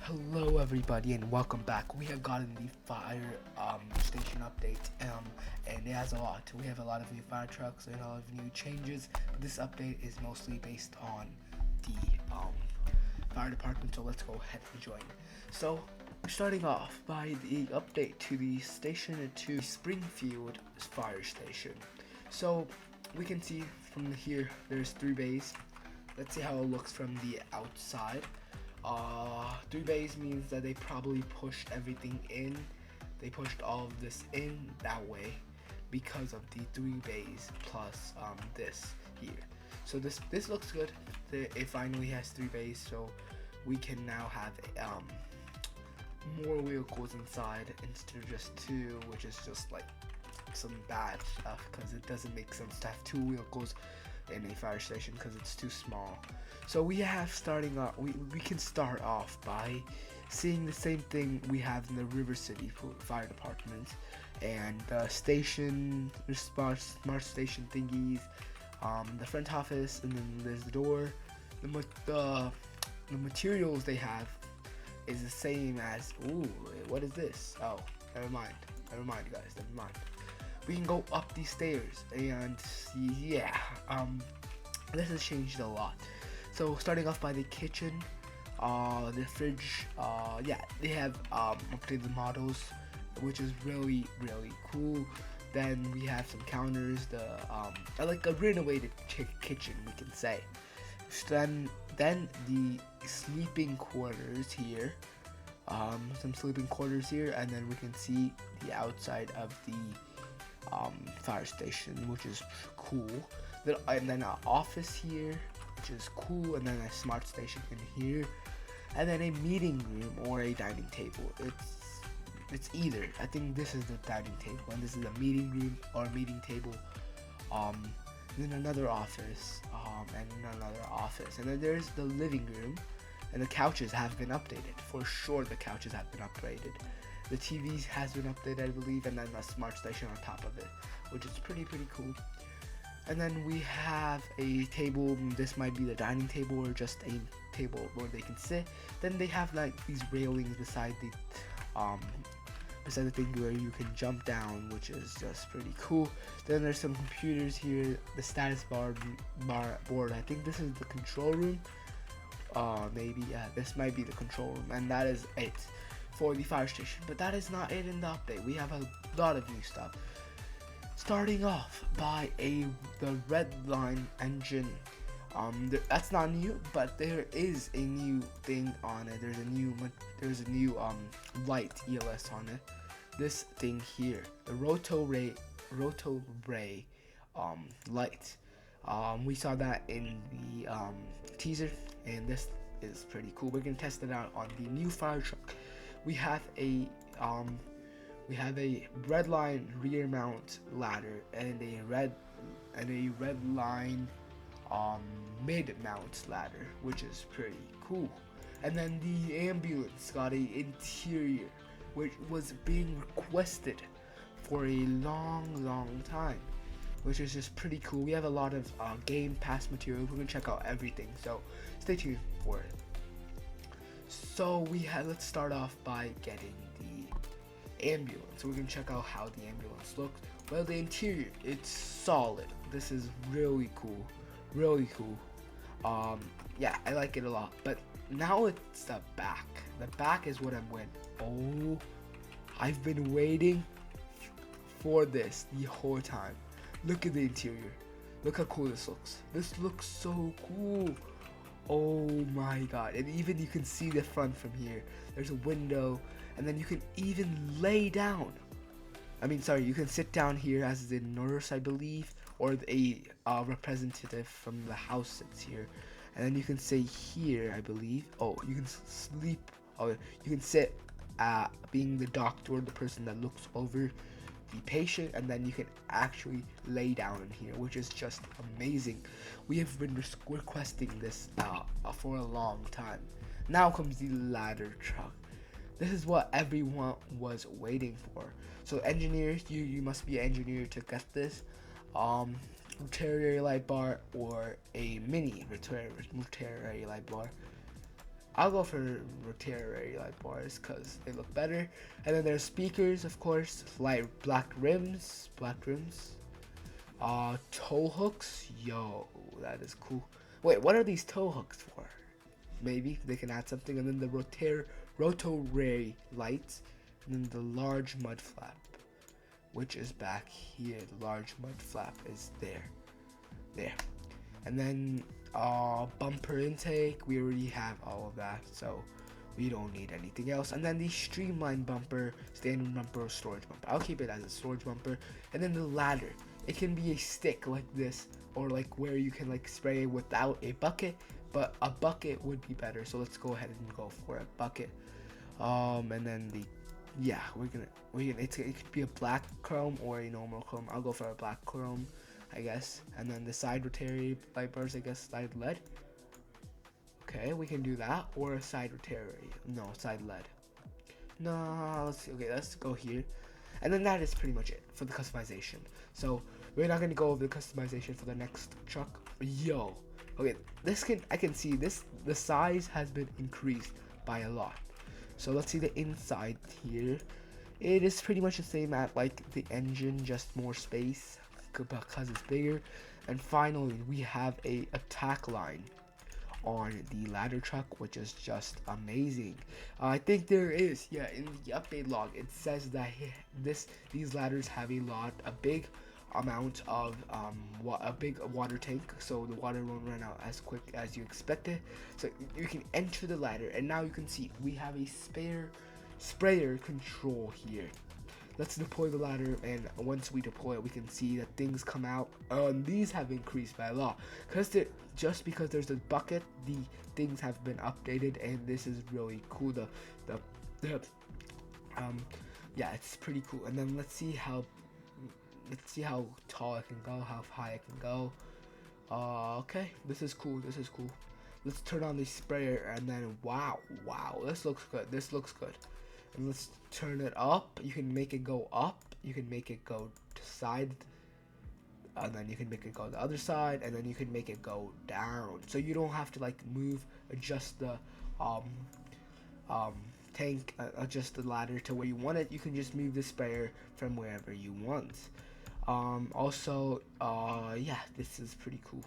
Hello everybody and welcome back. We have gotten the fire station update and it has a lot. We have a lot of new fire trucks and a lot of new changes. This update is mostly based on the fire department, so let's go ahead and join. So we're starting off by the update to the station to Springfield fire station. So we can see from here there's 3 bays. Let's see how it looks from the outside. 3 bays means that they probably pushed everything in. They pushed all of this in that way because of the 3 bays plus this here. So this looks good. It finally has 3 bays, so we can now have more vehicles inside instead of just 2, which is just like some bad stuff because it doesn't make sense to have 2 vehicles in a fire station because it's too small. So we have we can start off by seeing the same thing we have in the River City Fire Department and the station, the smart station thingies, the front office, and then there's the door. The materials they have is the same as, ooh, what is this? Oh, never mind guys, never mind. We can go up these stairs and yeah, this has changed a lot. So starting off by the kitchen, the fridge, yeah, they have updated models, which is really cool. Then we have some counters, like a renovated kitchen, we can say. Then the sleeping quarters here, some sleeping quarters here, and then we can see the outside of the fire station, which is cool. And then an office here, which is cool, and then a smart station in here, and then a meeting room or a dining table. It's either. I think this is the dining table, and this is a meeting room or a meeting table. Then another office, and another office, and then there's the living room, and the couches have been updated. For sure, the couches have been upgraded. The TV has been updated, I believe, and then a smart station on top of it, which is pretty cool. And then we have a table. This might be the dining table or just a table where they can sit. Then they have like these railings beside the thing where you can jump down, which is just pretty cool. Then there's some computers here, the status board. I think this is the control room. Maybe, yeah, this might be the control room, and that is it for the fire station. But that is not it in the update. We have a lot of new stuff. Starting off by the red line engine. That's not new, but there is a new thing on it. There's a new light ELS on it. This thing here, the roto ray light. We saw that in the teaser, and this is pretty cool. We're gonna test it out on the new fire truck. We have a red line rear mount ladder and a red line mid mount ladder, which is pretty cool. And then the ambulance got a interior, which was being requested for a long time, which is just pretty cool. We have a lot of Game Pass material. We're gonna check out everything, so stay tuned for it. So let's start off by getting the ambulance. We're gonna check out how the ambulance looks. Well, the interior, it's solid. This is really cool. Yeah, I like it a lot. But now it's the back. The back is what I'm with. Oh, I've been waiting for this the whole time. Look at the interior. Look how cool this looks. This looks so cool. Oh my god. And even you can see the front from here. There's a window, and then you can even lay down. You can sit down here as the nurse, I believe, or a representative from the house sits here. And then you can say here, I believe. Oh, you can sleep. Oh, you can sit being the doctor, the person that looks over the patient, and then you can actually lay down in here, which is just amazing. We have been requesting this for a long time. Now comes the ladder truck. This is what everyone was waiting for. So engineers, you must be an engineer to get this. Rotary light bar or a mini rotary light bar. I'll go for rotary light bars because they look better. And then there's speakers, of course, light black rims, tow hooks. Yo, that is cool. Wait, what are these tow hooks for? Maybe they can add something. And then the rotary lights, and then the large mud flap, which is back here. The large mud flap is there. And then bumper intake, we already have all of that, so we don't need anything else. And then the streamlined bumper, standard bumper, or storage bumper. I'll keep it as a storage bumper. And then the ladder, it can be a stick like this, or like where you can like spray without a bucket, but a bucket would be better. So let's go ahead and go for a bucket. And then it could be a black chrome or a normal chrome. I'll go for a black chrome, I guess. And then the side rotary light bars, I guess, side LED. Okay, we can do that, or a side rotary. No, side LED. No, let's see. Okay, let's go here. And then that is pretty much it for the customization. So we're not gonna go over the customization for the next truck. Yo, okay, I can see this. The size has been increased by a lot. So let's see the inside here. It is pretty much the same at like the engine, just more space because it's bigger. And finally, we have a attack line on the ladder truck, which is just amazing. I think there is, yeah, in the update log it says that these ladders have a big amount of a big water tank, so the water won't run out as quick as you expected. So you can enter the ladder, and now you can see we have a sprayer control here. Let's deploy the ladder, and once we deploy it, we can see that things come out. These have increased by a lot just because there's a bucket. The things have been updated, and this is really cool. Yeah, it's pretty cool. And then let's see how tall I can go, how high I can go. Okay, this is cool. Let's turn on the sprayer, and then wow, this looks good. And let's turn it up. You can make it go up, you can make it go to side, and then you can make it go to the other side, and then you can make it go down. So you don't have to like adjust the tank, adjust the ladder to where you want it. You can just move the sprayer from wherever you want. Also, yeah, this is pretty cool.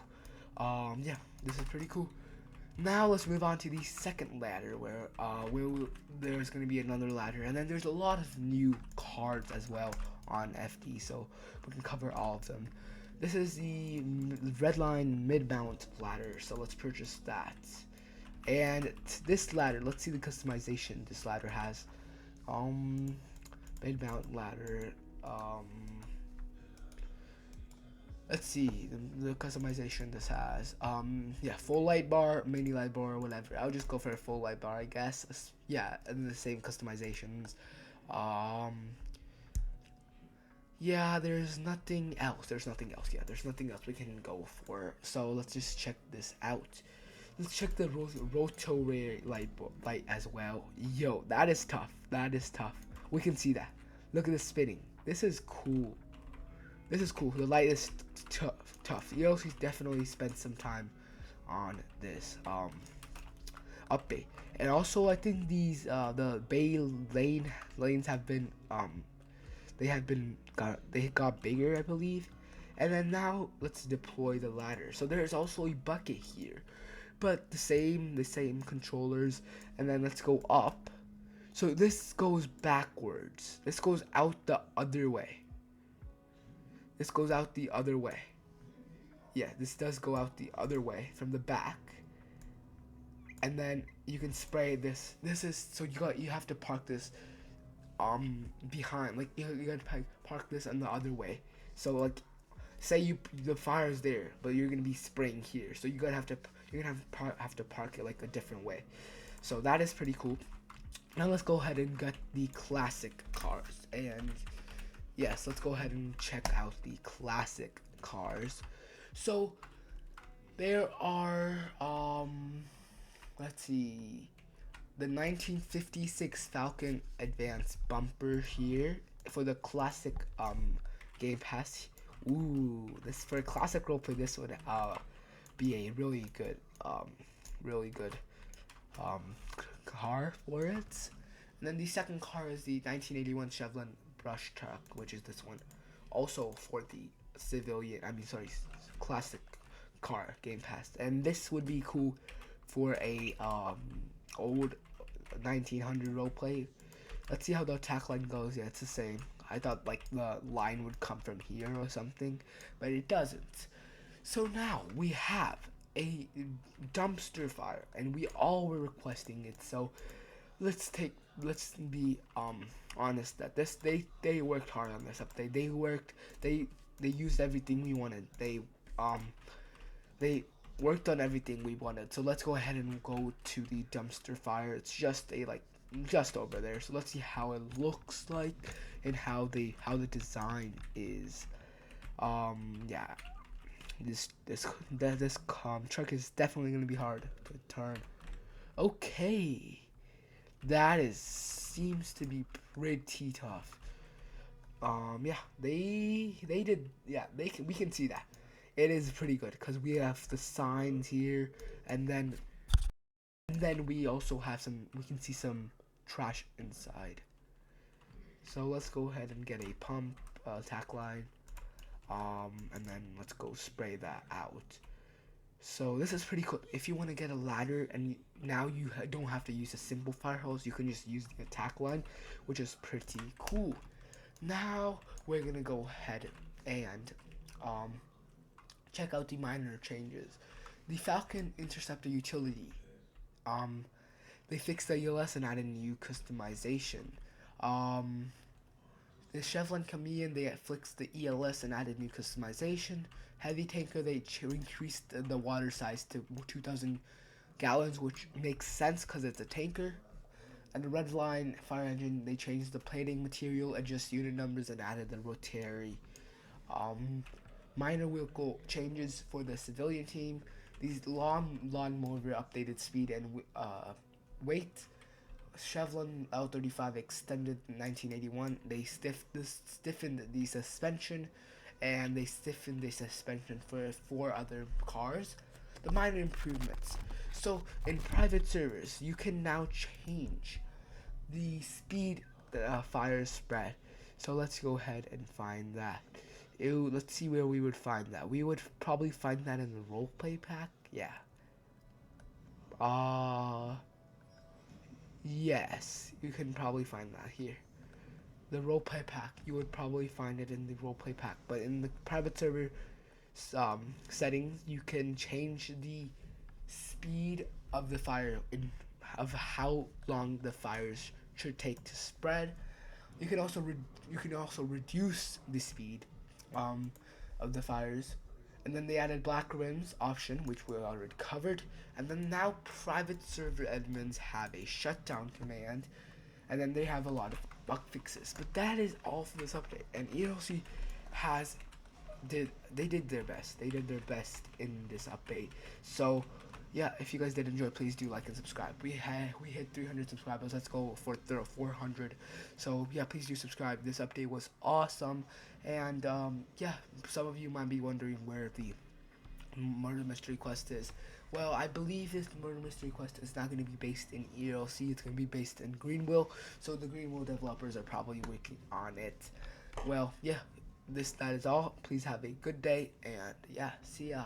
Now let's move on to the second ladder, where there's going to be another ladder, and then there's a lot of new cards as well on FD, so we can cover all of them. This is the Redline mid-mount ladder, so let's purchase that. And this ladder, let's see the customization this ladder has. Mid-mount ladder. Let's see the customization this has. Yeah, full light bar, mini light bar, whatever. I'll just go for a full light bar, I guess. Yeah, and the same customizations. Yeah, there's nothing else. Yeah, there's nothing else we can go for. So let's just check this out. Let's check the rotary light as well. Yo, that is tough. We can see that. Look at the spinning. This is cool. The light is tough. You also definitely spend some time on this update. And also, I think these the bay lanes have been they got bigger, I believe. And then now let's deploy the ladder. So there's also a bucket here, but the same controllers. And then let's go up. So this goes backwards. This goes out the other way. Yeah, this does go out the other way from the back. And then you can spray this. This is so you have to park this behind, like you gotta park this on the other way. So like, say the fire's there, but you're gonna be spraying here, so you're gonna have to park it like a different way. So that is pretty cool. Now let's go ahead and get the classic cars, and yes, let's go ahead and check out the classic cars. So there are let's see, the 1956 Falcon Advance bumper here for the classic Game Pass. Ooh, this for a classic roleplay, this would be a really good car for it. And then the second car is the 1981 Chevrolet brush truck, which is this one, also for the classic car Game Pass. And this would be cool for a old 1900 roleplay. Let's see how the attack line goes. Yeah, it's the same. I thought like the line would come from here or something, but it doesn't. So now we have a dumpster fire, and we all were requesting it. So let's be honest that they worked hard on this update. They used everything we wanted. They worked on everything we wanted. So let's go ahead and go to the dumpster fire. It's just just over there. So let's see how it looks like and how the design is. Yeah. This truck is definitely gonna be hard to turn. Okay. Seems to be pretty tough. Yeah, they did. Yeah, we can see that it is pretty good because we have the signs here, and then we also have we can see some trash inside. So let's go ahead and get a pump attack line, and then let's go spray that out. So this is pretty cool. If you want to get a ladder, and now you don't have to use a simple fire hose, you can just use the attack line, which is pretty cool. Now we're gonna go ahead and check out the minor changes. The Falcon Interceptor utility, they fixed the ELS and added new customization. The Chevron Chameleon, they fixed the ELS and added new customization. Heavy Tanker, they increased the water size to 2,000 gallons, which makes sense because it's a tanker. And the Red Line Fire Engine, they changed the plating material, adjust unit numbers, and added the rotary. Minor vehicle changes for the civilian team. These lawnmower updated speed and weight. Chevron L35 extended in 1981. They stiffened the suspension, and they stiffened the suspension for 4 other cars. The minor improvements. So in private servers, you can now change the speed fire spread. So let's go ahead and find that. Let's see where we would find that. We would probably find that in the roleplay pack. Yeah. Yes, you can probably find that here. The roleplay pack, you would probably find it in the roleplay pack, but in the private server settings, you can change the speed of the fire of how long the fires should take to spread. You can also reduce the speed of the fires. And then they added black rims option, which we already covered. And then now private server admins have a shutdown command, and then they have a lot of bug fixes. But that is all for this update. And ELC they did their best. They did their best in this update. So yeah, if you guys did enjoy, please do like and subscribe. We hit 300 subscribers. Let's go for 400. So yeah, please do subscribe. This update was awesome. And yeah, some of you might be wondering where the murder mystery quest is. Well, I believe this murder mystery quest is not going to be based in ELC. It's going to be based in Greenville. So the Greenville developers are probably working on it. Well, yeah, that is all. Please have a good day, and yeah, see ya.